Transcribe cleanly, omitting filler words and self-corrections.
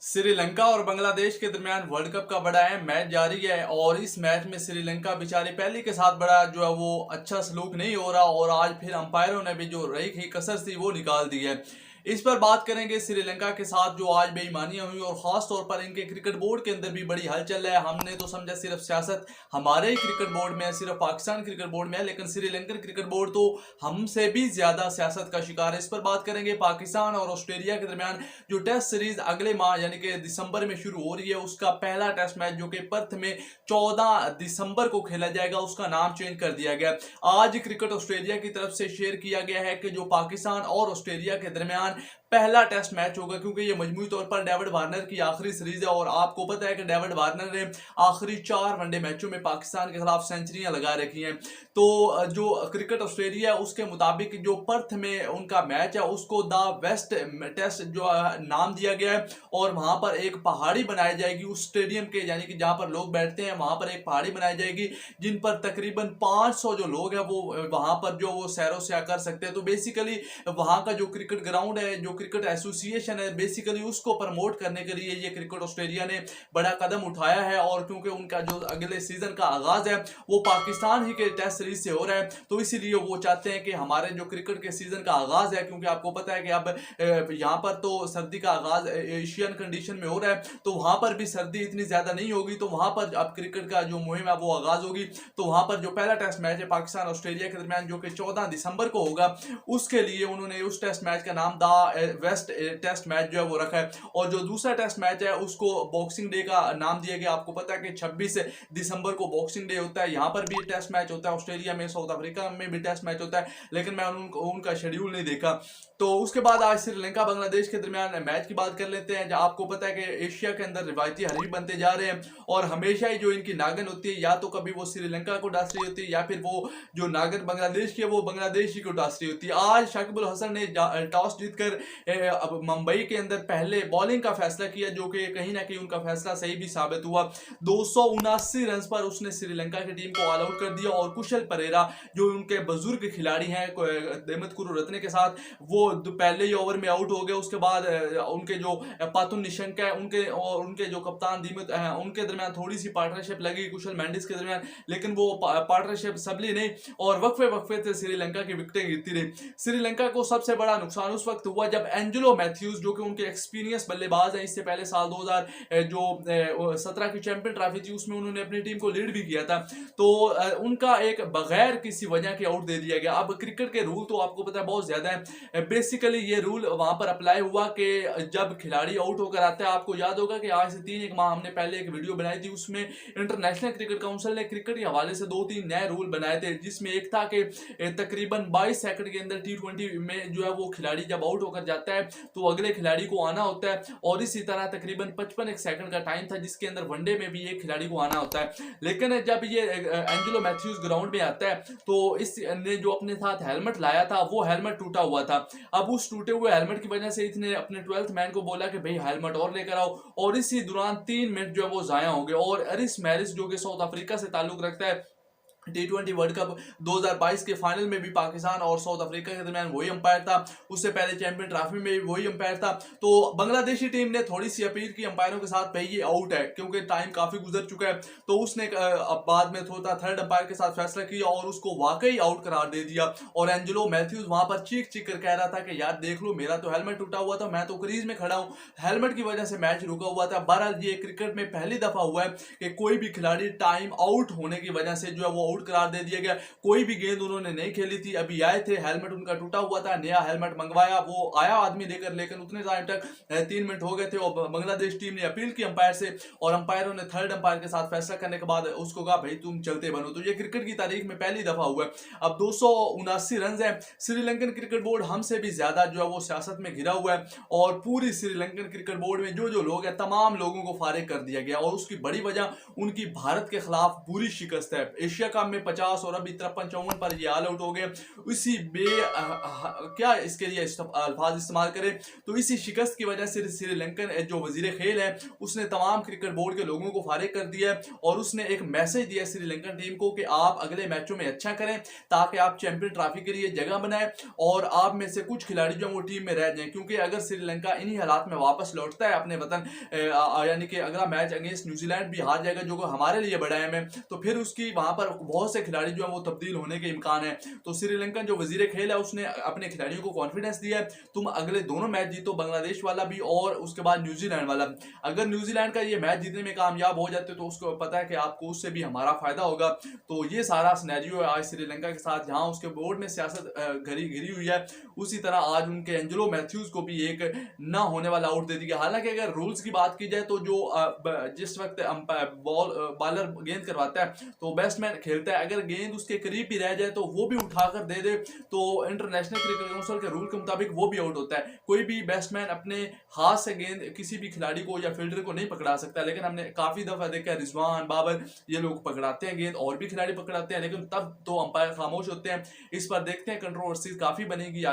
श्रीलंका और बांग्लादेश के दरमियान वर्ल्ड कप का बड़ा अहम मैच जारी है और इस मैच में श्रीलंका बेचारी पहले के साथ बड़ा जो है वो अच्छा सलूक नहीं हो रहा और आज फिर अंपायरों ने भी जो रही थी कसर थी वो निकाल दी है। इस पर बात करेंगे श्रीलंका के साथ जो आज बेईमानियां हुई और खास तौर पर इनके क्रिकेट बोर्ड के अंदर भी बड़ी हलचल है। हमने तो समझा सिर्फ सियासत हमारे ही क्रिकेट बोर्ड में है, सिर्फ पाकिस्तान क्रिकेट बोर्ड में है, लेकिन श्रीलंकन क्रिकेट बोर्ड तो हमसे भी ज्यादा सियासत का शिकार है। इस पर बात करेंगे पाकिस्तान और ऑस्ट्रेलिया के दरमियान जो टेस्ट सीरीज अगले माह यानी कि दिसंबर में शुरू हो रही है, उसका पहला टेस्ट मैच जो कि पर्थ में 14 दिसंबर को खेला जाएगा, उसका नाम चेंज कर दिया गया। आज क्रिकेट ऑस्ट्रेलिया की तरफ से शेयर किया गया है कि जो पाकिस्तान और ऑस्ट्रेलिया के दरमियान पहला टेस्ट मैच होगा, क्योंकि ये मजमूई तौर पर डेविड वार्नर की आखिरी सीरीज है और आपको पता है कि डेविड वार्नर ने आखिरी 4 वनडे मैचों में पाकिस्तान के खिलाफ सेंचुरियां लगा रखी हैं। तो जो क्रिकेट ऑस्ट्रेलिया उसके मुताबिक जो पर्थ में उनका मैच है उसको द वेस्ट टेस्ट जो नाम दिया गया है और वहां पर एक पहाड़ी बनाई जाएगी उस स्टेडियम के, यानी कि जहां पर लोग बैठते हैं वहां पर एक पहाड़ी बनाई जाएगी जिन पर तकरीबन 500 जो लोग हैं वो वहां पर जो वो सैरो सैर कर सकते हैं। तो बेसिकली वहां का जो क्रिकेट ग्राउंड है, जो क्रिकेट एसोसिएशन है, बेसिकली उसको प्रमोट करने के लिए ये क्रिकेट ऑस्ट्रेलिया ने बड़ा कदम उठाया है और क्योंकि उनका जो अगले सीजन का आगाज है वो पाकिस्तान ही के टेस्ट सीरीज से हो रहा है, तो इसीलिए वो चाहते हैं कि हमारे जो क्रिकेट के सीजन का आगाज है, क्योंकि आपको पता है कि अब यहाँ पर तो सर्दी का आगाज एशियन कंडीशन में हो रहा है, तो वहां पर भी सर्दी इतनी ज्यादा नहीं होगी, तो वहां पर अब क्रिकेट का जो मुहिम है वो आगाज होगी। तो वहां पर जो पहला टेस्ट मैच है पाकिस्तान ऑस्ट्रेलिया के दरमियान जो कि 14 दिसंबर को होगा, उसके लिए उन्होंने उस टेस्ट मैच का नाम द वेस्ट टेस्ट मैच जो है वो रखा है। और जो दूसरा टेस्ट मैच है उसको बॉक्सिंग डे का नाम दिया गया। आपको पता है कि 26 दिसंबर को बॉक्सिंग डे होता है, यहाँ पर भी टेस्ट मैच होता है, ऑस्ट्रेलिया में साउथ अफ्रीका में भी टेस्ट मैच होता है, लेकिन मैं उनका शेड्यूल नहीं देखा। तो उसके बाद आज श्रीलंका बांग्लादेश के दरमियान मैच की बात कर लेते हैं, जहां आपको पता है कि एशिया के अंदर रिवायती हरीफ बनते जा रहे हैं और हमेशा ही जो इनकी नागन होती है या तो कभी वो श्रीलंका को डांस रही होती है या फिर वो जो नागन बांग्लादेश की है वो बांग्लादेश ही को डांस रही होती है। आज शाकिब अल हसन ने टॉस जीतकर अब मुंबई के अंदर पहले बॉलिंग का फैसला किया, जो कि कहीं ना कहीं उनका फैसला सही भी साबित हुआ। 279 रन पर उसने श्रीलंका की टीम को ऑल आउट कर दिया और कुशल परेरा जो उनके बुजुर्ग खिलाड़ी हैं देमत कुरुरत्ने के साथ, वो पहले ही ओवर में आउट हो गए। उसके बाद उनके जो पातुन निशंक है उनके और उनके जो कप्तान दीमत उनके दरमियान थोड़ी सी पार्टनरशिप लगी कुशल मेंडिस के दरमियान, लेकिन वो पार्टनरशिप सबली नहीं और वक्फे वक्फे से श्रीलंका की विकेटें गिरती रही। श्रीलंका को सबसे बड़ा नुकसान उस वक्त हुआ जब एंजेलो मैथ्यूज जो कि उनके एक्सपीरियंस बल्लेबाज हैं, इससे पहले साल 2017 की चैंपियन ट्रॉफी थी उसमें उन्होंने अपनी टीम को लीड भी किया था, तो उनका एक बगैर किसी वजह के आउट दे दिया गया। अब क्रिकेट के रूल तो आपको पता है बहुत ज्यादा है। बेसिकली ये रूल वहां पर अप्लाई हुआ कि जब खिलाड़ी आउट होकर आता है, आपको याद होगा कि आज से 3 माह हमने पहले एक वीडियो बनाई थी, उसमें इंटरनेशनल क्रिकेट काउंसिल ने क्रिकेट के हवाले से 2-3 नए रूल बनाए थे, जिसमें एक था कि तकरीबन 22 सेकंड के अंदर T20 में जो है वो खिलाड़ी जब आउट होकर जाता है तो अगले खिलाड़ी को आना होता है, और इसी तरह तकरीबन 55 सेकंड का टाइम था जिसके अंदर वनडे में भी एक खिलाड़ी को आना होता है। लेकिन जब ये एंजेलो मैथ्यूज ग्राउंड में आता है तो इसने जो अपने साथ हेलमेट लाया था वो हेलमेट टूटा हुआ था। अब उस टूटे हुए हेलमेट की वजह से इसने अपने 12th मैन को बोला कि भाई हेलमेट और लेकर आओ, और इसी दौरान 3 मिनट जो है वो जाया हो गए। और एरिस मैरिस जो कि साउथ अफ्रीका से ताल्लुक रखता है, T20 वर्ल्ड कप 2022 के फाइनल में भी पाकिस्तान और साउथ अफ्रीका के दरमियान वही अंपायर था, उससे पहले चैंपियन ट्रॉफी में भी वही अंपायर था। तो बांग्लादेशी टीम ने थोड़ी सी अपील की अंपायरों के साथ, भाई ये आउट है क्योंकि टाइम काफी गुजर चुका है, तो उसने अब बाद में थोड़ा थर्ड अंपायर के साथ फैसला किया और उसको वाकई आउट करार दे दिया। और एंजेलो मैथ्यूज वहां पर चीख चीख कर कह रहा था कि यार देख लो मेरा तो हेलमेट टूटा हुआ था, मैं तो क्रीज में खड़ा हूँ, हेलमेट की वजह से मैच रुका हुआ था। बहरहाल ये क्रिकेट में पहली दफा हुआ है कि कोई भी खिलाड़ी टाइम आउट होने की वजह से जो है वो आउट करार दे दिया गया। कोई भी गेंद उन्होंने नहीं खेली थी, अभी आए थे, हेलमेट उनका टूटा हुआ था, नया हेलमेट मंगवाया, वो आया आदमी लेकर, लेकिन उतने टाइम तक 3 मिनट हो गए थे और बांग्लादेश टीम ने अपील की अंपायर से और अंपायरों ने थर्ड अंपायर के साथ फैसला करने के बाद उसको कहा भाई तुम चलते बनो। तो ये क्रिकेट की तारीख में पहली दफा हुआ है। अब 279 रन है। श्रीलंकन क्रिकेट बोर्ड हमसे भी ज्यादा जो है वो सियासत में घिरा हुआ है और पूरी श्रीलंकन क्रिकेट बोर्ड में जो जो लोग हैं तमाम लोगों को फारिग कर दिया गया और उसकी बड़ी वजह उनकी भारत के खिलाफ बुरी शिकस्त है। एशिया का तब में 50 और अभी 53-54 पर ये ऑल आउट हो गए। इसी क्या इसके लिए अल्फाज इस्तेमाल करें, तो इसी शिकस्त की वजह से श्रीलंकन जो वजीर खेल है उसने तमाम क्रिकेट बोर्ड के लोगों को फारिग कर दिया है और उसने एक मैसेज दिया श्रीलंकन टीम को कि आप अगले मैचों में अच्छा करें ताकि आप चैंपियन ट्रॉफी के लिए जगह बनाएं और आप में से कुछ खिलाड़ी जो वो टीम में रह जाएं, क्योंकि अगर श्रीलंका इन्हीं हालात में वापस लौटता है अपने वतन, यानी कि अगला मैच अगेंस्ट न्यूजीलैंड भी हार जाएगा जो हमारे लिए बड़ा अहम है, तो फिर उसकी वहां पर बहुत से खिलाड़ी जो है वो तब्दील होने के इम्कान है। तो श्रीलंकन जो वजीर खेल है उसने अपने खिलाड़ियों को कॉन्फिडेंस दिया है, तुम अगले दोनों मैच जीतो, बांग्लादेश वाला भी और उसके बाद न्यूजीलैंड वाला। अगर न्यूजीलैंड का ये मैच जीतने में कामयाब हो जाते तो उसको पता है कि आपको उससे भी हमारा फायदा होगा। तो ये सारा सिनेरियो है आज श्रीलंका के साथ, जहां उसके बोर्ड में सियासत घिरी हुई है, उसी तरह आज उनके एंजेलो मैथ्यूज को भी एक ना होने वाला आउट दे दिया। हालांकि अगर रूल्स की बात की जाए तो जो जिस वक्त बॉलर गेंद करवाता है तो बैट्समैन खेलता है, अगर गेंद उसके करीब भी रह जाए तो वो भी उठाकर दे दे तो इंटरनेशनल क्रिकेट काउंसिल के रूल के मुताबिक वो भी आउट होता है। कोई भी बैट्समैन अपने हाथ से गेंद किसी भी खिलाड़ी को या फील्डर को नहीं पकड़ा सकता, लेकिन हमने काफी दफा देखा है रिजवान, बाबर ये लोग पकड़ाते हैं गेंद और भी खिलाड़ी पकड़ाते हैं, लेकिन तब तो अंपायर खामोश होते हैं। इस पर देखते हैं, कंट्रोवर्सी काफी बनेगी।